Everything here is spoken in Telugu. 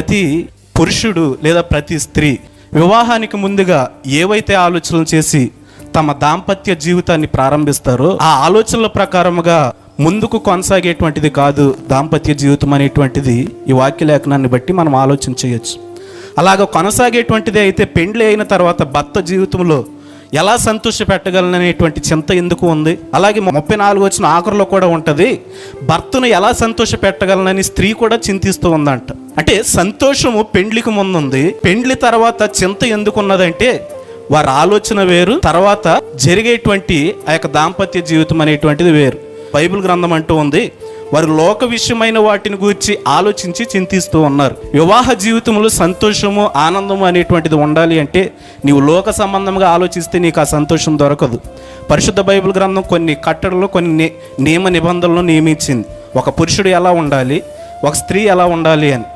ప్రతి పురుషుడు లేదా ప్రతి స్త్రీ వివాహానికి ముందుగా ఏవైతే ఆలోచనలు చేసి తమ దాంపత్య జీవితాన్ని ప్రారంభిస్తారో ఆ ఆలోచనల ప్రకారముగా ముందుకు కొనసాగేటువంటిది కాదు దాంపత్య జీవితం అనేటువంటిది ఈ వాక్య లేఖనాన్ని బట్టి మనం ఆలోచన చేయొచ్చు. అలాగ కొనసాగేటువంటిది అయితే పెండ్లి అయిన తర్వాత భర్త జీవితంలో ఎలా సంతోష పెట్టగలననేటువంటి చింత ఎందుకు ఉంది. అలాగే 34 వచ్చిన ఆఖరిలో కూడా ఉంటుంది, భర్తను ఎలా సంతోష పెట్టగలనని స్త్రీ కూడా చింతిస్తూ ఉందంట. అంటే సంతోషము పెండ్లికి ముందు ఉంది, పెండ్లి తర్వాత చింత ఎందుకు ఉన్నదంటే వారి ఆలోచన వేరు, తర్వాత జరిగేటువంటి ఆ యొక్క దాంపత్య జీవితం అనేటువంటిది వేరు. బైబిల్ గ్రంథం అంటూ ఉంది, వారు లోక విషయమైన వాటిని గురించి ఆలోచించి చింతిస్తూ ఉన్నారు. వివాహ జీవితంలో సంతోషము ఆనందము అనేటువంటిది ఉండాలి అంటే నీవు లోక సంబంధంగా ఆలోచిస్తే నీకు ఆ సంతోషం దొరకదు. పరిశుద్ధ బైబిల్ గ్రంథం కొన్ని కట్టడలు, కొన్ని నియమ నిబంధనలను నియమించింది. ఒక పురుషుడు ఎలా ఉండాలి, ఒక స్త్రీ ఎలా ఉండాలి అని.